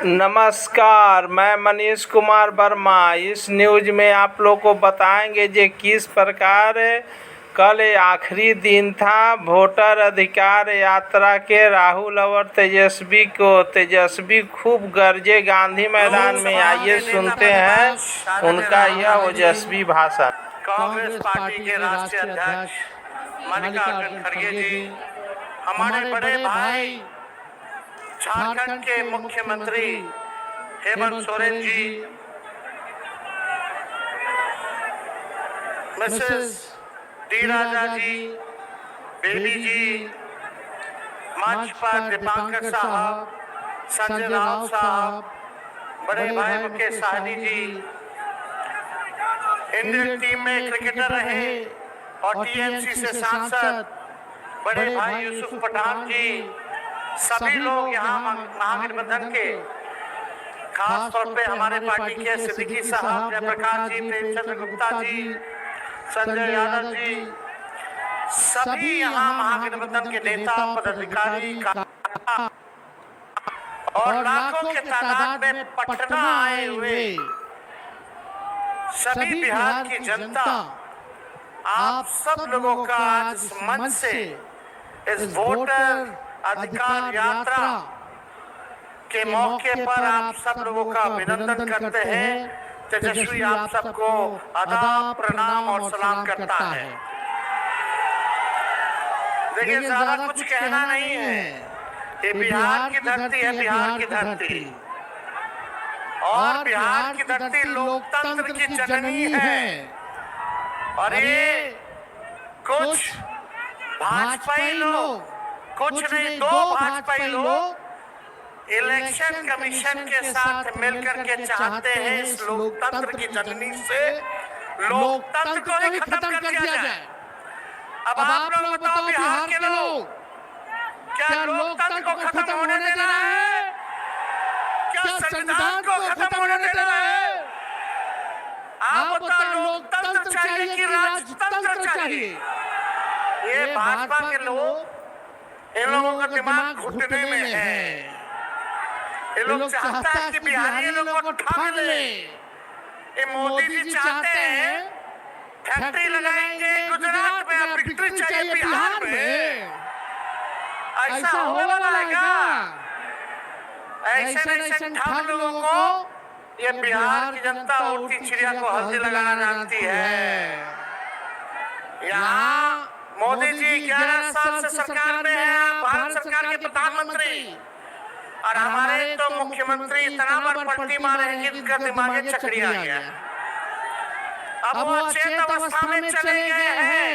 नमस्कार, मैं मनीष कुमार वर्मा। इस न्यूज में आप लोग को बताएंगे कि किस प्रकार कल आखिरी दिन था वोटर अधिकार यात्रा के। राहुल और तेजस्वी खूब गरजे गांधी मैदान में। आइए सुनते हैं उनका यह ओजस्वी भाषण। कांग्रेस पार्टी के राष्ट्रीय अध्यक्ष मल्लिकार्जुन खड़गे जी, हमारे बड़े भाई झारखंड के मुख्यमंत्री हेमंत सोरेन जी, मिसेस डी राजा जी, बेबी जी, मंच पर दीपांकर साहब, संजय राव साहब, बड़े भाई मुकेश सहनी जी, इंडियन टीम में क्रिकेटर रहे और टीएमसी से सांसद बड़े भाई यूसुफ पठान जी, सभी लोग यहाँ महागठबंधन के, खास तौर पे हमारे पार्टी के सिद्दीकी साहब, जयप्रकाश जी, प्रेमचंद्र गुप्ता जी, संजय यादव जी, सभी यहाँ महागठबंधन के नेता पदाधिकारी और लाखों के तादाद में पटना आए हुए सभी बिहार की जनता, आप सब लोगों का आज इस मंच से इस वोटर अधिकार यात्रा के मौके पर आप सब लोगों का अभिनंदन करते हैं। तेजस्वी आप सबको आदाब, प्रणाम और सलाम करता है। देखिए, ज्यादा कुछ कहना नहीं है, ये बिहार की धरती है, बिहार की धरती, और बिहार की धरती लोकतंत्र की जननी है। और ये कुछ भाजपाई लोग, कुछ नहीं, दो भाजपाई लोग इलेक्शन कमीशन के साथ मिलकर के चाहते हैं इस लोकतंत्र की जननी से लोकतंत्र को ही खत्म कर दिया जाए। अब आप लोग बताओ, बिहार के लोग, क्या लोकतंत्र को खत्म होने देना है? क्या संविधान को खत्म होने देना है? आप बताओ, लोकतंत्र चाहिए कि राजतंत्र चाहिए? ये भाजपा के लोग, इन लोगों का दिमाग घुटने में है। ये लोग चाहता है कि बिहारी लोगों को ठग ले। ये मोदी जी चाहते हैं फैक्ट्री लगाएंगे गुजरात में, अब फैक्ट्री चाहिए बिहार में। ऐसा होने वाला है क्या? ऐसे ठग लोगों को ये बिहार की जनता उड़ती चिड़िया को हल्दी लगाना जानती है। यहाँ मोदी जी 11 साल से सरकार में है, भारत सरकार के प्रधानमंत्री, और हमारे तो मुख्यमंत्री इतना बार पलटी मारे हैं कि उनका दिमाग चकरी आ गया। अब वो अचेत अवस्था में चले गए हैं।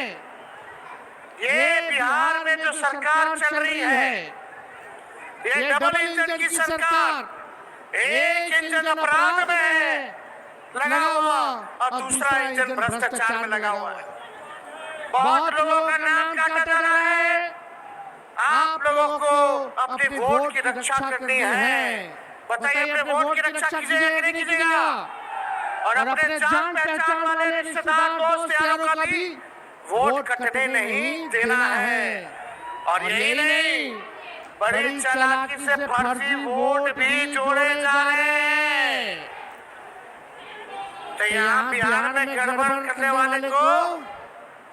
ये बिहार में जो सरकार चल रही है, ये डबल इंजन की सरकार, एक इंजन अपराध में लगा हुआ और दूसरा इंजन भ्रष्टाचार में लगा हुआ है। बहुत लोगों का नाम काटा जा रहा है। आप लोगों को अपने वोट की रक्षा करनी है। बताइए, अपने वोट की रक्षा कीजिएगा कि नहीं कीजिएगा? और अपने जान पहचान वाले रिश्तेदार, दोस्त यारों का भी वोट कटने नहीं देना है। और यही नहीं, बड़ी चालाकी से फर्जी वोट भी जोड़े जा रहे हैं। तो यहाँ बिहार में गड़बड़ करने वाले को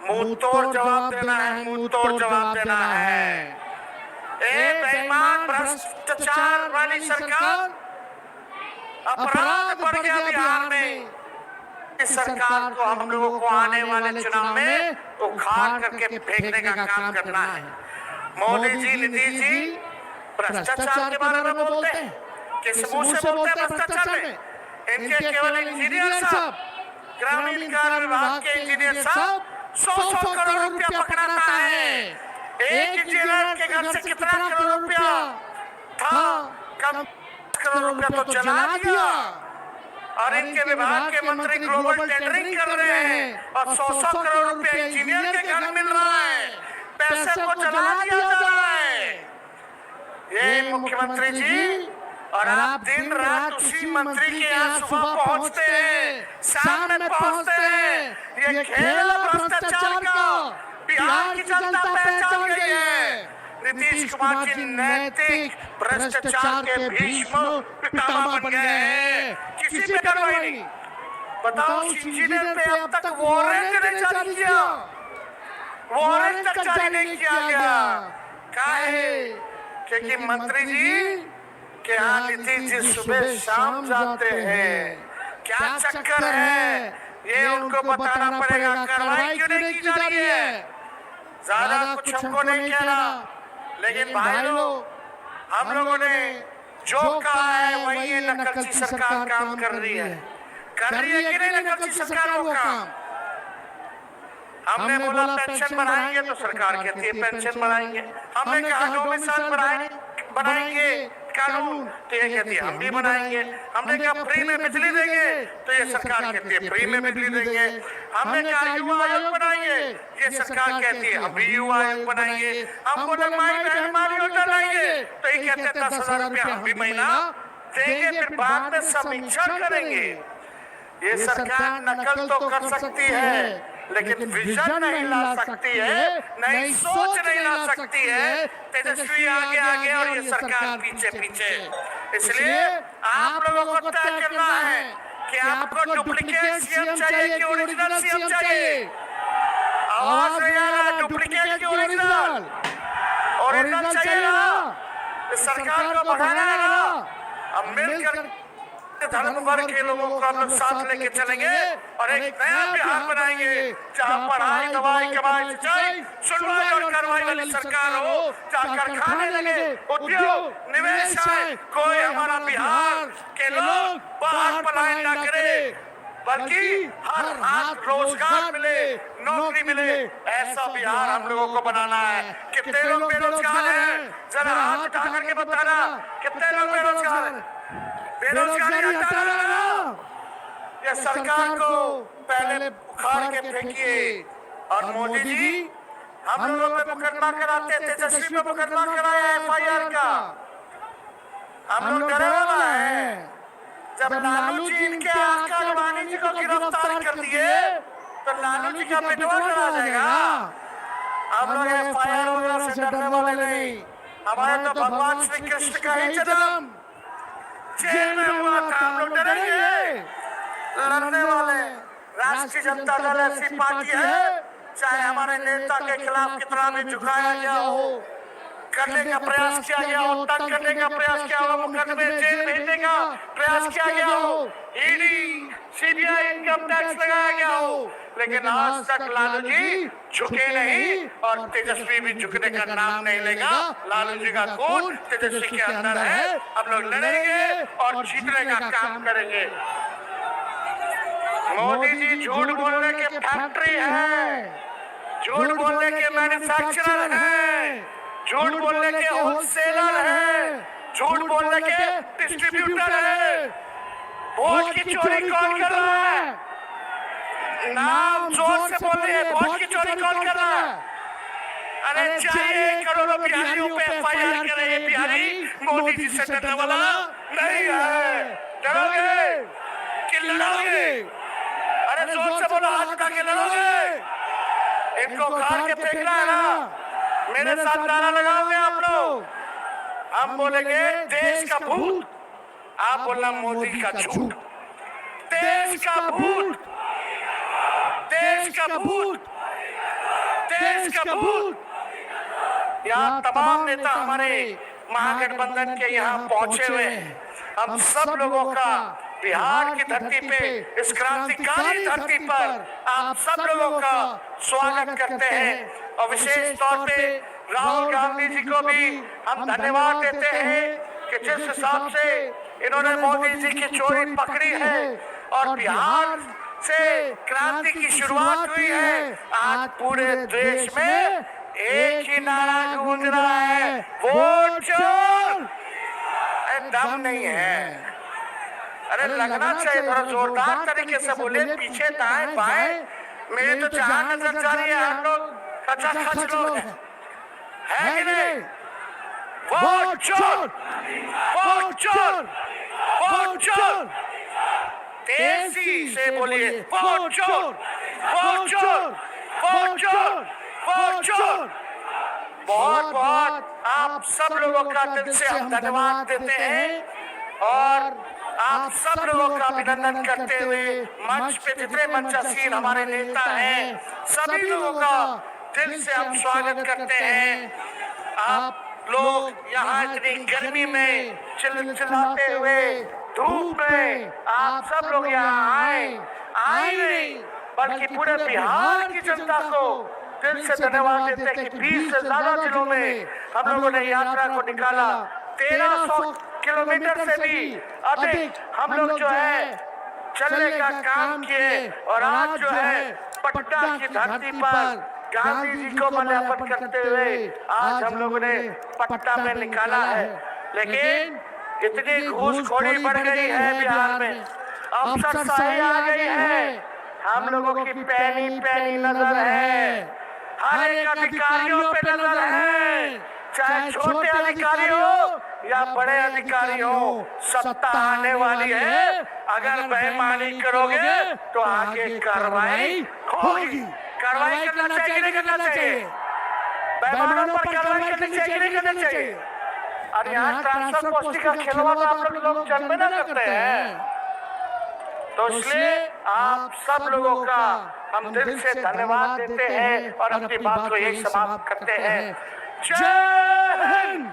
मुंह तोड़ जवाब देना है, मुंह तोड़ जवाब देना है। एक बेईमान भ्रष्टाचार वाली सरकार, अपराध बढ़ गया बिहार में। इस सरकार को हम लोगों को आने वाले चुनाव में उखाड़ करके फेंकने का काम करना है। मोदी जी, नीतीश जी भ्रष्टाचार के बारे में बोलते हैं, किस मुंह से बोलते हैं भ्रष्टाचार में? इनके केवल इंजीनियर साहब, ग्रामीण कार्य विभाग के इंजीनियर साहब 100 करोड़ रुपया पकड़ाता है। एक इंजीनियर के घर से कितना करोड़ रुपया था? कम करोड़ रुपया तो जला दिया। और इनके विभाग के मंत्री ग्लोबल टेंडरिंग कर रहे हैं और 100 करोड़ रुपया इंजीनियर के घर मिल रहा है। पैसे को जला दिया जा रहा है। ये मुख्यमंत्री जी, और आप दिन रात उसी मंत्री के यहाँ सुबह पहुँचते हैं, शाम में पहुँचते हैं। ये खेल भ्रष्टाचार का बिहार की जनता पहचान गई है। नीतीश कुमार जी नैतिक भ्रष्टाचार के भीष्म पितामह बन गए हैं, किसी पे कार्रवाई नहीं। बताओ, इंजीनियर पे अब तक वारंट नहीं जारी किया, वारंट तक जारी नहीं किया गया। काहे? क्योंकि मंत्री जी के यहाँ नीतीश जी सुबह शाम जाते हैं। क्या चक्कर है, ये उनको बताना पड़ेगा। कार्रवाई क्यों नहीं की जा रही है? ज्यादा कुछ हमको नहीं कहना, लेकिन भाई लोग, हम लोगों ने जो कहा है वही ये नकलची सरकार काम कर रही है। कर रही है कि नहीं नकलची सरकार वो काम? हमने बोला पेंशन बढ़ाएंगे तो सरकार कहती है पेंशन बढ़ाएंगे। हमने कहा डोमिसाइल बढ़ाएंगे कानून, तो ये कहती है हम भी बनाएंगे। हमने कहा फ्री में बिजली देंगे, तो ये सरकार कहती है फ्री में बिजली देंगे। हमने कहा युवा आयोग बनाएंगे, ये सरकार कहती है हम भी युवा आयोग बनाएंगे। हम बोले माई बहन मारी योजना लाएंगे, तो ये कहते हैं 10,000 रुपया हम भी महीना देंगे, फिर बाद में समीक्षा करेंगे। ये सरकार नकल तो कर सकती है, लेकिन विजन नहीं ला सकती है, नई सोच नहीं ला सकती है। तेजस्वी आगे आगे और ये सरकार पीछे पीछे। इसलिए आप लोगों को तय करना है कि आपको डुप्लीकेट सीएम चाहिए कि ओरिजिनल सीएम चाहिए। आवाज नहीं आ रहा, डुप्लीकेट की ओरिजिनल? ओरिजिनल चाहिए ना, इस सरकार को बढ़ाना है ना। अब मिलकर धर्म वर्ग के लोगों को हम लोग साथ लेके चलेंगे और एक नया बिहार बनाएंगे, जहाँ पढ़ाई, दवाई, कमाई, सिंचाई, सुनवाई और कार्रवाई वाली सरकार हो, जहाँ कारखाने लगे, उद्योग, निवेश आए, कोई हमारा बिहार के लोग बाहर पलायन न करे, बल्कि हर हाथ रोजगार मिले, नौकरी मिले। ऐसा बिहार हम लोगों को बनाना है। कितने लोग बेरोजगार हैं? जरा हाथ उठा करके बताना, कितने लोग बेरोजगार हैं? बेरोजगारी हटाना ना, ये सरकार को पहले उखाड़ के फेंकिए। और मोदी जी हम लोगों पे मुकदमा कराते, तेजस्वी पे मुकदमा कराया FIR का। हम लोग डरे वाला है। जब लालू जी इनके आका अडवाणी जी को गिरफ्तार कर दिए, तो लालू जी का पेटवा करा जाएगा। हम लोग FIR वगैरह से डरने वाले नहीं। हमारे तो भगवान श्री कृष्ण का ही जन्म जेल में हुआ था, हम लोग डरेंगे? लड़ने वाले राष्ट्रीय जनता दल ऐसी पार्टी है, चाहे हमारे नेता के खिलाफ कितना भी झुकाया गया हो, करने का प्रयास किया गया हो, तंग करने का प्रयास किया हो, मुकदमे जेल भेजने का प्रयास किया गया हो, ईडी, CBI, इनकम टैक्स लगाया गया हो, लेकिन आज तक लालू जी झुके नहीं और तेजस्वी भी झुकने का नाम नहीं लेगा। लालू जी का खून तेजस्वी के अंदर है। हम लोग लड़ेंगे और जीतने का काम करेंगे। मोदी जी झूठ बोलने के फैक्ट्री है, झूठ बोलने के मैन्युफैक्चरर है, झूठ बोलने के होलसेलर है, झूठ बोलने के डिस्ट्रीब्यूटर है। वोट की चोरी कौन कर रहा है? नाम जोर से बोलिए, वोट की चोरी कौन कर रहा है? अरे चाहिए करोड़ों बिहारियों पे FIR करे, ये बिहारी मोदी जी से डरने वाला नहीं है। डरोगे कि लड़ोगे? अरे जोर से बोलो, हाथ उठा के लड़ोगे? इनको उखाड़ के फेंकना है ना। मेरे साथ नारा लगाओगे आप लोग? हम बोलेंगे देश का भूत, आप बोलना मोदी का झूठ। देश का भूत, देश का भूत, देश का भूत। यहाँ तमाम नेता हमारे महागठबंधन के यहाँ पहुंचे हुए हैं। हम सब लोगों का बिहार की धरती पे, इस क्रांतिकारी धरती पर आप सब लोगों का स्वागत करते हैं। और विशेष तौर पे राहुल गांधी जी को भी हम धन्यवाद देते हैं कि जिस हिसाब से इन्होंने मोदी जी की चोरी पकड़ी है और बिहार से क्रांति की शुरुआत हुई है। आज पूरे देश में एक ही नारा गूंज रहा है, वोट चोर। दम नहीं है। अरे लगना चाहिए, थोड़ा जोरदार तरीके से बोले, पीछे दाएं बाएं। मेरी तो जहां नजर जा रही है हम लोग खचाखच लोग हैं, है कि नहीं? वोट चोर, वोट चोर, वोट चोर। तेजी से बोलिए, वोट चोर, वोट चोर, वोट चोर, वोट चोर। बहुत बहुत आप सब लोगों का दिल से हम धन्यवाद देते हैं और आप सब लोगों का अभिनंदन करते हुए मंच पे जितने मंचासीन हमारे नेता हैं, सभी लोगों का दिल से हम स्वागत करते हैं। आप लोग यहाँ इतनी गर्मी में चिल्लाते हुए धूप में आप सब लोग यहाँ आए नहीं बल्कि पूरे बिहार की जनता को दिल से धन्यवाद देते हैं कि 20 से ज्यादा जिलों में हम लोगों ने यात्रा को निकाला। 1300 किलोमीटर से भी अधिक हम लोग जो है चलने का काम किए और आज जो है पटना की धरती पर गांधी जी को माल्यार्पण करते हुए आज हम लोगों ने पटना में निकाला है। लेकिन इतनी घूसखोरी बढ़ गई है बिहार में, अफसरशाही आ गई है, हम लोगों की पैनी पैनी नजर है, हर एक अधिकारियों पे नजर है, चाहे छोटे अधिकारी हो या बड़े अधिकारी हो, सत्ता आने वाली है। अगर बेईमानी करोगे तो आगे कार्रवाई होगी। कार्रवाई करना चाहिए नहीं करना चाहिए, बेईमानों पर कार्रवाई करनी चाहिए नहीं करनी चाहिए। और यहाँ ट्रांसफर पोस्टिंग का खिलवाड़ तो आप लोग जन्म ना करते हैं, तो इसलिए आप सब लोगों का हम दिल से धन्यवाद देते हैं और अपनी बात को यही समाप्त करते हैं। जय हिंद।